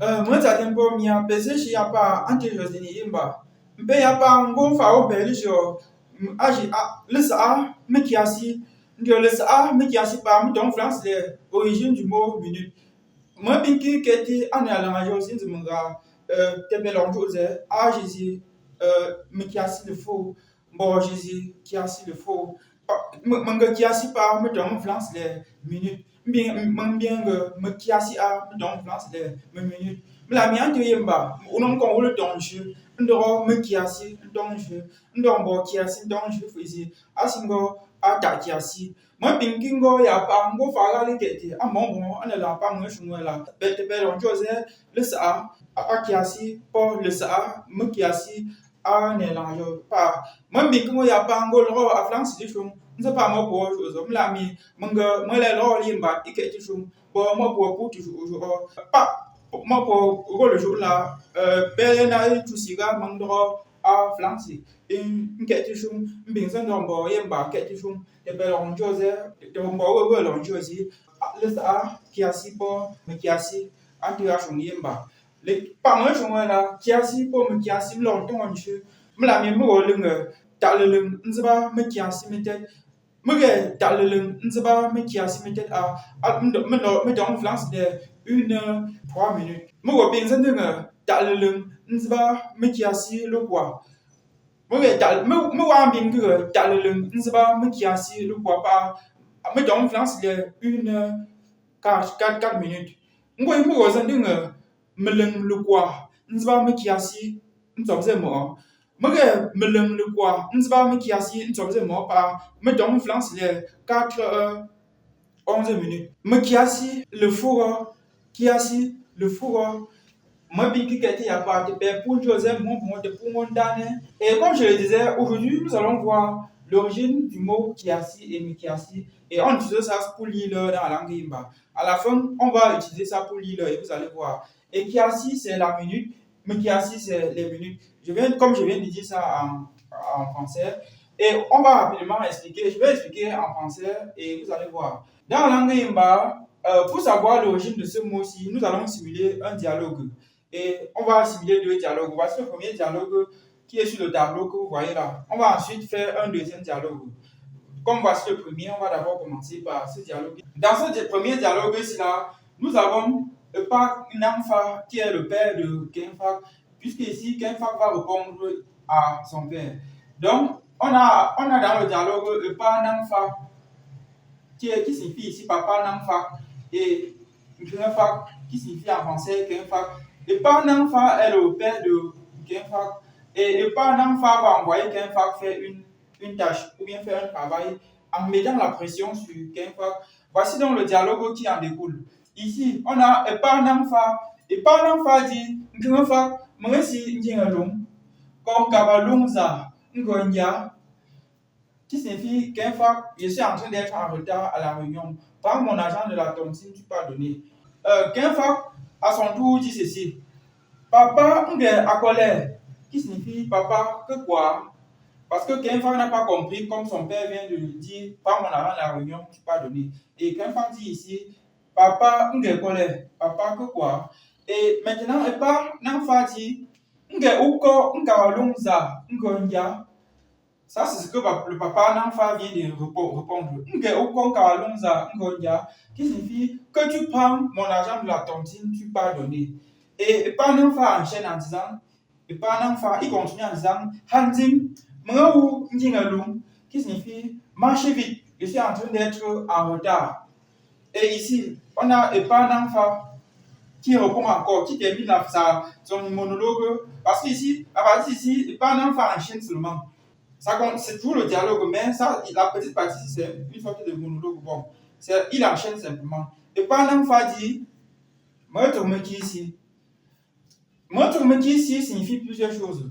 Moi, ça tempo mia pese shi apa ante josini imba. Mpe yapa ngo fa o beli jo aji a le sa me kiasi ndio le sa me kiasi pa mi don France les origines du mot minute. Moi binki keti ane ala ma josin zumunga tepe lonjoze a jisi me kiasi le faux. Bon jisi kiasi le faux. Manga kiasi pa mi don France les minutes. Bien que me kiasi a mi don France les minutes. La mienne de yemba, on qu'on le donge, ndoro me kiasi, donge, ndombo kiasi, donge, fisi, asingo, ata kiasi. Moi, pinkingo, ya pa, ngo fara li kete, a mon, an la pa, moi, choumo la, bete bel on jose, le sa, a kiasi, po, le sa, me kiasi, a ne lanjo, pa. Moi, pinkingo, ya pa, ngo lo, a flan si chou, nse pa mo po, chose, mla mi, munga, moi, le lo, yemba, ikete chou, bo, mo po, toujours, pa. Moi, pour le jour là, ben, na tout siga, mandro, a flanci. Une quelque bien sans d'ombre, et un quelque chose, de belle on jose, de bon on jose, le sa, qui a si pour, mais qui a si, anti-ration yemba. Les pas moi, je là, qui a si pour, mais qui a si longtemps en jeu. Me la même rôle, t'as le nzaba, mais qui a si mettait. Me t'as le nzaba, mais qui a si mettait me dans France de 1 3 minutes. Me bien sans t'as le nzaba, mais qui a si le quoi. Me wa bin que t'as le nzaba, mais qui a si le quoi pas. Me dans France de 4 minutes. Me zan me le quoi. Nzaba, me qui a si, nous moi. Me le quoi. Nzaba, me qui a si, nous moi pas. Me dans France de 11 minutes. Me qui a si le four, qui a si le four. Moi, bien qu'il y a pas de paix pour Joseph, mon bon, de pour mon damné. Et comme je le disais, aujourd'hui, nous allons voir l'origine du mot kiasi et mikiasi. Et on utilise ça pour lire dans la langue Imba. À la fin, on va utiliser ça pour lire et vous allez voir. Et kiasi, c'est la minute. Mikiasi, c'est les minutes. Comme je viens de dire ça en français. Et on va rapidement expliquer. Je vais expliquer en français et vous allez voir. Dans la langue Imba, pour savoir l'origine de ce mot-ci, nous allons simuler un dialogue. Et on va simuler 2 dialogues. Voici le premier dialogue qui est sur le tableau que vous voyez là. On va ensuite faire un deuxième dialogue. Comme voici le premier, on va d'abord commencer par ce dialogue. Dans ce premier dialogue-ci là, nous avons Pak Namfa qui est le père de Kenfak, puisque ici Kenfak va répondre à son père. Donc, on a dans le dialogue Pak Namfa qui signifie ici papa Namfa et Kenfak qui signifie en français Kenfak. Le père Namfa est le père de Kenfak et le père Namfa va envoyer Kenfak faire une tâche ou bien faire un travail en mettant la pression sur Kenfak. Voici donc le dialogue qui en découle. Ici, on a le père Namfa. Le père Namfa dit Kenfak, moi si Ndingalung, comme Kabalungza, Ngonya, qui signifie Kenfak, je suis en train d'être en retard à la réunion. Par mon agent de la tontine, tu peux donner. Kenfak, à son tour, dit ceci. Papa est à colère, qui signifie papa que quoi? Parce que Kenfak n'a pas compris, comme son père vient de lui dire, par mon agent de la réunion, tu peux donner. Et Kenfak dit ici, papa est colère, papa que quoi? Et maintenant, et par Namfa dit, Nge uko, Nkawalungza, Ngonja. Ça, c'est ce que le papa Namfa vient de répondre. Nge uko, Nkawalungza, Ngonja, qui signifie que tu prends mon argent de la tontine, tu peux donner. Et Panamfa enchaîne en disant, et Panamfa, il continue en disant, Hanzing, Mrou, Ndingalung, qui signifie marchez vite, je suis en train d'être en retard. Et ici, on a Panamfa qui répond encore, qui termine son monologue, parce qu'ici, à partir d'ici, Panamfa enchaîne seulement. C'est toujours le dialogue, mais ça, la petite partie, c'est une sorte de monologue. Bon, il enchaîne simplement. Et Panamfa dit, moi, je me dis ici. Notre métier ici signifie plusieurs choses.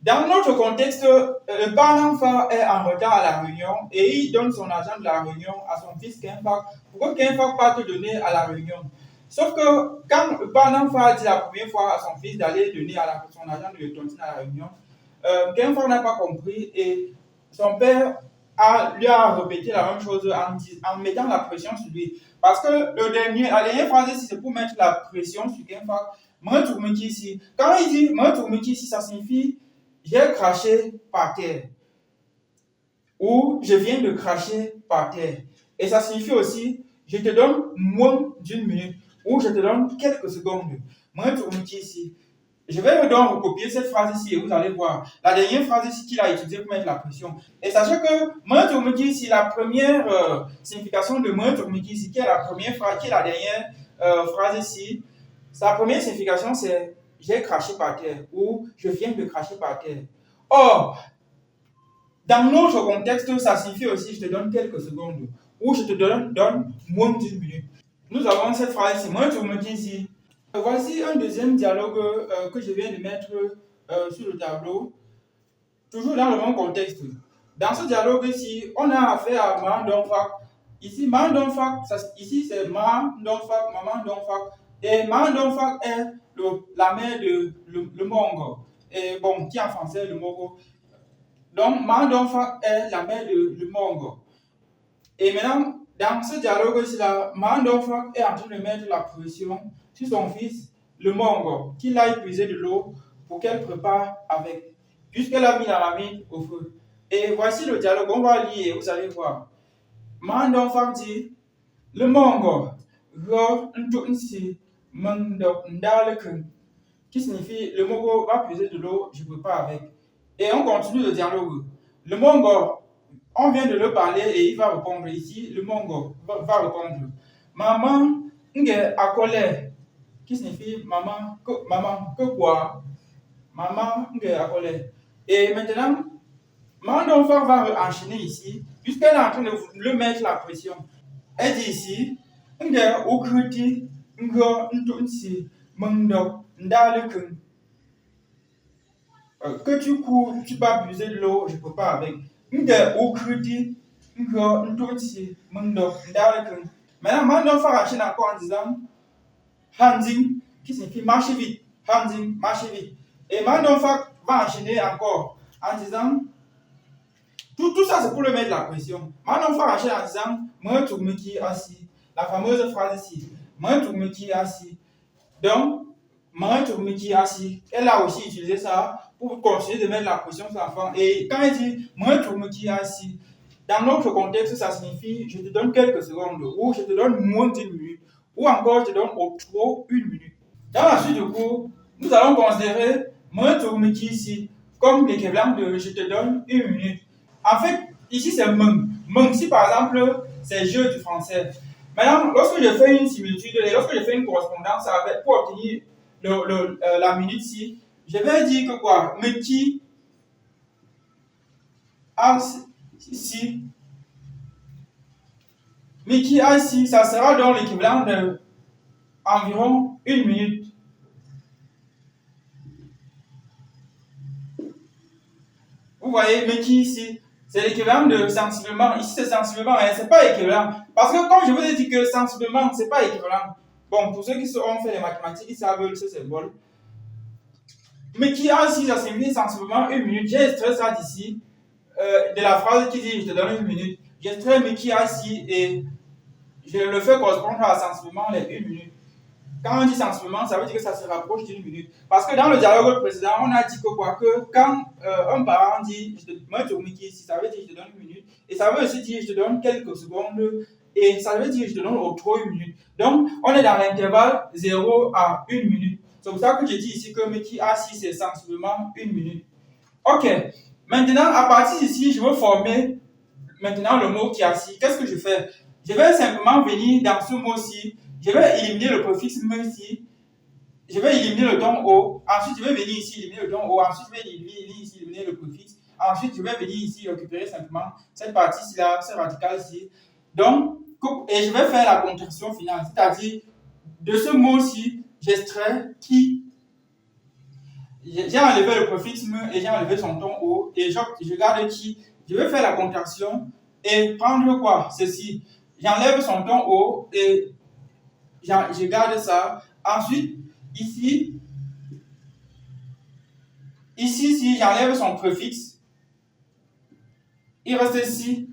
Dans notre contexte, le parent est en retard à la réunion et il donne son argent de la réunion à son fils Kenfak pour que Kenfak parte donner à la réunion. Sauf que quand le parent dit la première fois à son fils d'aller donner son argent de tontine à la réunion, Kenfak n'a pas compris et son père lui a répété la même chose en mettant la pression sur lui. Parce que la dernière phrase ici, c'est pour mettre la pression sur quelqu'un. Ici. Quand il dit ici, ça signifie j'ai craché par terre. Ou je viens de cracher par terre. Et ça signifie aussi je te donne moins d'une minute. Ou je te donne quelques secondes. Ici. Je vais donc recopier cette phrase ici et vous allez voir. La dernière phrase ici qu'il a utilisée pour mettre la pression. Et sachez que ici, la première signification de ici, qui est la première phrase, qui est la dernière phrase ici, sa première signification c'est j'ai craché par terre ou je viens de cracher par terre. Or, dans notre contexte, ça signifie aussi je te donne quelques secondes ou je te donne moins d'une minute. Nous avons cette phrase ici, ici. Voici un deuxième dialogue que je viens de mettre sur le tableau, toujours dans le même contexte. Dans ce dialogue ici, on a affaire à Maman Donfak. Ici, Maman Donfak, ici c'est Maman Donfak, Maman Donfak. Et Maman Donfak est la mère de le Mongo. Et bon, qui en français le Mongo. Donc, Maman Donfak est la mère de le Mongo. Et maintenant, dans ce dialogue-ci, Maman Donfak est en train de mettre la pression sur son fils, le Mongo, qu'il a épuisé de l'eau pour qu'elle prépare avec, puisqu'elle a mis la marmite au feu. Et voici le dialogue, on va lire et vous allez voir. Maman Donfak dit, le Mongo, qui signifie le Mongo va puiser de l'eau, je prépare avec. Et on continue le dialogue. Le Mongo, on vient de le parler et il va répondre ici. Le Mongo va répondre. Maman, nge akole, qui signifie maman, que quoi? Maman, nge akole. Et maintenant, Maman Donfak va enchaîner ici, puisqu'elle est en train de le mettre la pression. Elle dit ici, nge ukruti, nge ntunsi, mengdok, ndalekun. Que tu cours, tu vas puiser de l'eau, je peux pas avec. Maintenant, Maman Donfak enchaîne encore en disant Hanzing, qui signifie marcher vite. Hanzing, marcher vite. Et Maman Donfak va enchaîner encore en disant tout ça c'est pour le mettre la pression. Maman Donfak enchaîne en disant Moi tout me qui assis. La fameuse phrase ici. Moi tout me qui assis. Donc, Maman tout me qui assis. Elle a aussi utilisé ça pour continuer de mettre la pression sur l'enfant. Et quand elle dit Moi tout me qui assis, dans notre contexte, ça signifie je te donne quelques secondes, ou je te donne moins d'une minute, ou encore je te donne au trop une minute. Dans la suite du cours, nous allons considérer mon tourmiki ici comme l'équivalent de je te donne une minute. En fait, ici c'est mung. Mung, si par exemple c'est je du français. Maintenant, lorsque je fais une similitude et lorsque je fais une correspondance avec, pour obtenir la minute ici, je vais dire que quoi? Me qui ici. Mais qui a ici, ça sera donc l'équivalent de environ une minute. Vous voyez, mais qui ici, c'est l'équivalent de sensiblement. Ici, c'est sensiblement, hein, c'est pas équivalent. Parce que comme je vous ai dit que sensiblement, c'est pas équivalent. Bon, pour ceux qui ont fait les mathématiques, ils savent ce symbole. Mais qui a ici, ça signifie sensiblement une minute. J'ai extrait ça d'ici, de la phrase qui dit je te donne une minute. J'ai extrait mais qui a ici et je le fais correspondre à sensiblement les une minute. Quand on dit sensiblement, ça veut dire que ça se rapproche d'une minute. Parce que dans le dialogue précédent, on a dit que quoi, que quand un parent dit moi tu ici, ça veut dire je te donne une minute. Et ça veut aussi dire je te donne quelques secondes. Et ça veut dire je te donne au trop une minute. Donc, on est dans l'intervalle 0 à 1 minute. C'est pour ça que je dis ici que Meki A6 c'est sensiblement 1 minute. Ok. Maintenant, à partir d'ici, je veux former maintenant le mot qui assis. Qu'est-ce que je fais? Je vais simplement venir dans ce mot-ci. Je vais éliminer le préfixe me ici. Je vais éliminer le ton O. Ensuite, je vais venir ici éliminer le ton O. Ensuite, je vais éliminer le préfixe. Ensuite, je vais venir ici récupérer simplement cette partie-ci là, ce radical-ci. Donc, et je vais faire la contraction finale. C'est-à-dire, de ce mot-ci, j'extrais qui. J'ai enlevé le préfixe me et j'ai enlevé son ton O. Et je garde qui. Je vais faire la contraction et prendre quoi? Ceci. J'enlève son ton O et je garde ça. Ensuite, ici, si j'enlève son préfixe, il reste ici.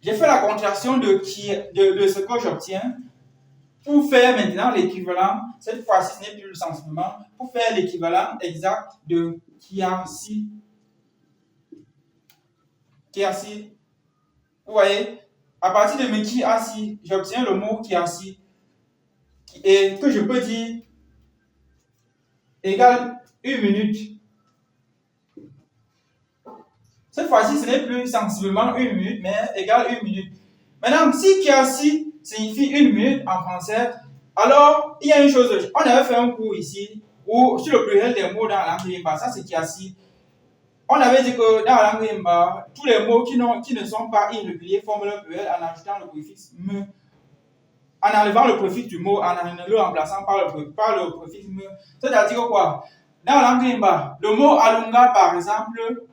J'ai fait la contraction de ce que j'obtiens pour faire maintenant l'équivalent. Cette fois-ci, ce n'est plus le sensiblement. Pour faire l'équivalent exact de kiasi. Kiasi. Vous voyez, à partir de kiasi, j'obtiens le mot kiasi. Et que je peux dire égale 1 minute. Cette fois-ci, ce n'est plus sensiblement 1 minute, mais égale 1 minute. Maintenant, si kiasi signifie 1 minute en français, alors il y a une chose. On avait fait un cours ici où, sur le pluriel des mots dans la langue Yimba, ça c'est kiasi. On avait dit que dans la langue Yimba, tous les mots qui ne sont pas irréguliers forment le pluriel en ajoutant le préfixe me. En enlevant le préfixe du mot, en le remplaçant par le préfixe me. C'est-à-dire quoi? Dans la langue Yimba, le mot alunga, par exemple,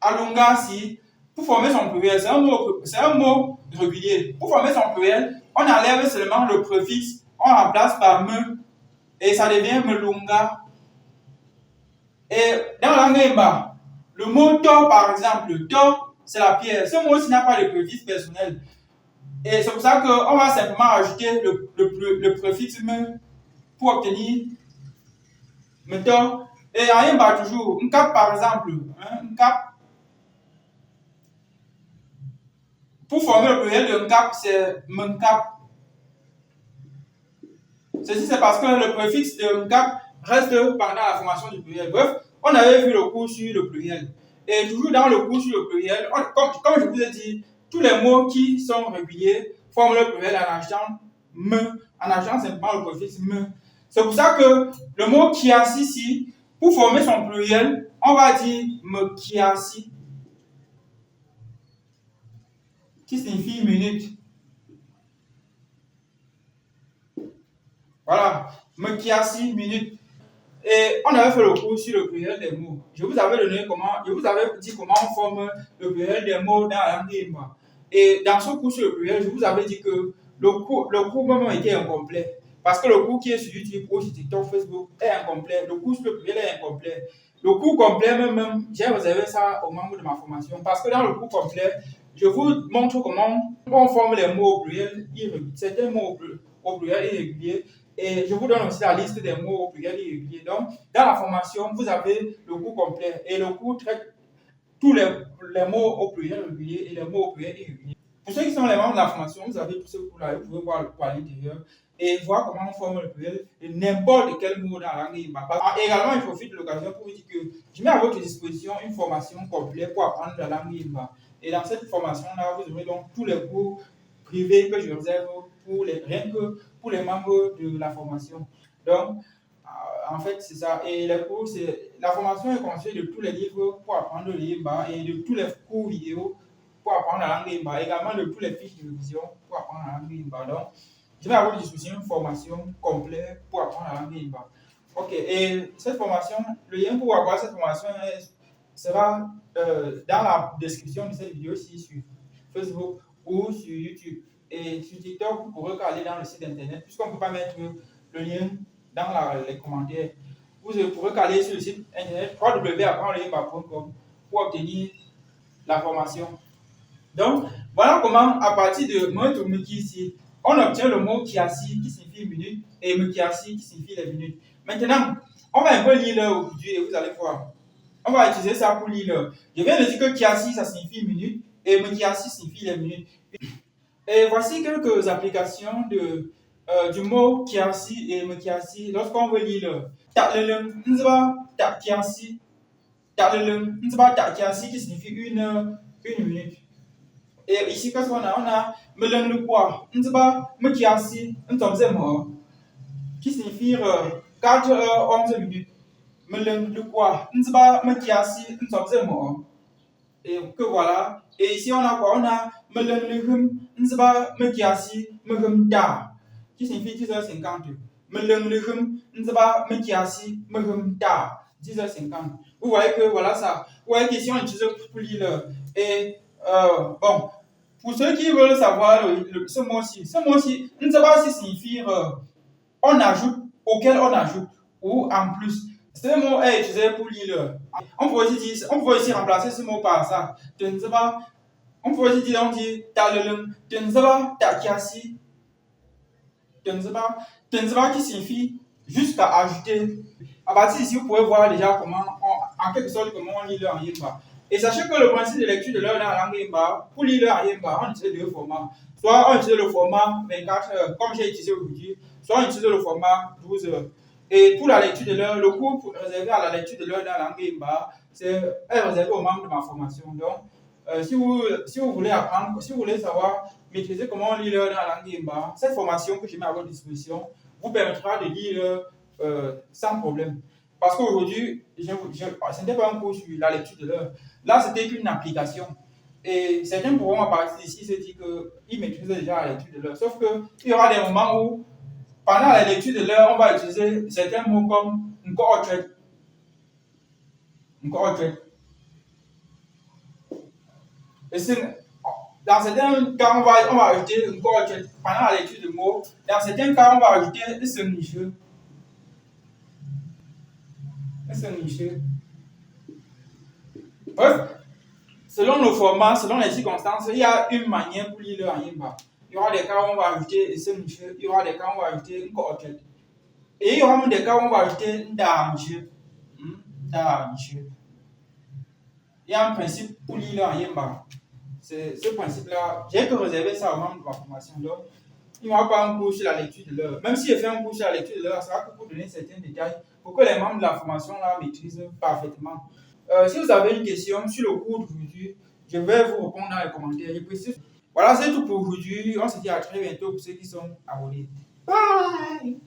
alunga, si, pour former son pluriel, c'est un mot régulier. Pour former son pluriel, on enlève seulement le préfixe, on remplace par me, et ça devient melunga. Et dans la langue Yimba, le mot to, par exemple, to, c'est la pierre. Ce mot-ci n'a pas de préfixe personnel. Et c'est pour ça qu'on va simplement ajouter le préfixe me pour obtenir me to. Et en Yimba, toujours, un cap, par exemple, un cap. Pour former le pluriel de cap, c'est menkap. Ceci, c'est parce que le préfixe de cap reste pendant la formation du pluriel. Bref, on avait vu le cours sur le pluriel. Et toujours dans le cours sur le pluriel, comme je vous ai dit, tous les mots qui sont réguliers forment le pluriel en ajoutant me, en ajoutant simplement le préfixe me. C'est pour ça que le mot kiasi ici, pour former son pluriel, on va dire me kiasi, qui signifie minute. Voilà, me kiasi, minute. Et on avait fait le cours sur le pluriel des mots. Je vous avais dit comment on forme le pluriel des mots dans la langue Yimba. Et dans ce cours sur le pluriel, je vous avais dit que le cours même était incomplet. Parce que le cours qui est sur YouTube ou sur TikTok, Facebook est incomplet. Le cours sur le pluriel est incomplet. Le cours complet, même j'ai réservé ça aux membres de ma formation. Parce que dans le cours complet, je vous montre comment on forme les mots au pluriel irrégulier. Certains mots au pluriel irrégulier. Et je vous donne aussi la liste des mots au pluriel irrégulier. Donc, dans la formation, vous avez le cours complet. Et le cours traite tous les mots au pluriel régulier et les mots au pluriel irrégulier. Pour ceux qui sont les membres de la formation, vous avez tout ce cours-là. Vous pouvez voir le cours à l'intérieur et voir comment on forme le pluriel de n'importe quel mot dans la langue Yimba. Également, je profite de l'occasion pour vous dire que je mets à votre disposition une formation complète pour apprendre la langue Yimba. Et dans cette formation-là, vous aurez donc tous les cours privés que je réserve rien que pour les membres de la formation. Donc, en fait, c'est ça. Et les cours, la formation est constituée de tous les livres pour apprendre le Yimba et de tous les cours vidéo pour apprendre la langue Yimba, également de tous les fiches de révision pour apprendre la langue Yimba. Donc, je vais à votre disposition une formation complète pour apprendre la langue Yimba. Ok, et cette formation, le lien pour avoir cette formation sera dans la description de cette vidéo ici sur Facebook ou sur YouTube. Et sur TikTok, vous pourrez aller dans le site internet, puisqu'on ne peut pas mettre le lien dans les commentaires. Vous pourrez aller sur le site internet www.apprendreyimba.com pour obtenir la formation. Donc, voilà comment, à partir de notre meki ici, on obtient le mot kiasi qui signifie minute et mekiasi qui signifie les minutes. Maintenant, on va un peu lire l'heure aujourd'hui et vous allez voir. On va utiliser ça pour lire l'heure. Je viens de dire que kiasi, ça signifie minute et mekiasi signifie les minutes. Et voici quelques applications du mot kiasi et mekiasi lorsqu'on veut lire l'heure. Taklelem, nzba, tak kiasi. Taklelem, nzba, tak kiasi qui signifie une heure, une minute. Et ici, qu'est-ce qu'on a? On a meleng le quoi? Nzba, mekiasi, ntomzemo, qui signifie 4 heures 11 minutes. Meleng le quoi? Nzba, mekiasi, ntomzemo. Et que voilà. Et ici, on a quoi? On a meleng le hum, nzba, mekiasi, mehum da, qui signifie 10h50. Meleng le hum, nzba, mekiasi, mehum da, 10h50. Vous voyez que voilà ça. Vous voyez qu'ici, on utilise pour lire l'heure. Et bon, pour ceux qui veulent savoir ce mot-ci, nzba signifie on ajoute, auquel on ajoute, ou en plus. Ce mot est utilisé pour lire. On peut aussi remplacer ce mot par ça. On peut aussi dire, on dit talelum, takiasi, qui signifie juste à ajouter. À partir d'ici, vous pouvez voir déjà en quelque sorte, comment on lit le en Yemba. Et sachez que le principe de lecture de l'heure dans la langue Yemba, pour lire le en Yemba, on utilise deux formats. Soit on utilise le format 24 heures, comme j'ai utilisé aujourd'hui, soit on utilise le format 12 heures. Et pour la lecture de l'heure, le cours réservé à la lecture de l'heure dans la langue Yemba, est réservé aux membres de ma formation. Donc, si vous voulez apprendre, si vous voulez savoir maîtriser comment on lit l'heure dans la langue Yemba, cette formation que je mets à votre disposition vous permettra de lire sans problème. Parce qu'aujourd'hui, ce n'était pas un cours sur la lecture de l'heure. Là, c'était qu'une application. Et certains pourront à partir d'ici se dire qu'ils maîtrisent déjà la lecture de l'heure. Sauf qu'il y aura des moments où, pendant la lecture de l'heure, on va utiliser certains mots comme encore autre. Et dans certains cas, on va ajouter encore pendant la lecture de mots. Dans certains cas, on va ajouter un nicheux. Bref, selon le format, selon les circonstances, il y a une manière pour lire le en Yemba. Il y aura des cas où on va ajouter un nicheux, il y aura des cas où on va ajouter encore autre. Et il y aura même des cas où on va ajouter un nicheux. Il y a un principe pour lire le en Yemba. Ce principe-là, j'ai que réserver ça aux membres de ma formation. Donc, il n'y aura pas un cours sur la lecture de l'heure. Même si je fais un cours sur la lecture de l'heure, ça sera que pour donner certains détails pour que les membres de la formation la maîtrisent parfaitement. Si vous avez une question sur le cours d'aujourd'hui, je vais vous répondre dans les commentaires. Je précise. Voilà, c'est tout pour aujourd'hui. On se dit à très bientôt pour ceux qui sont abonnés. Bye!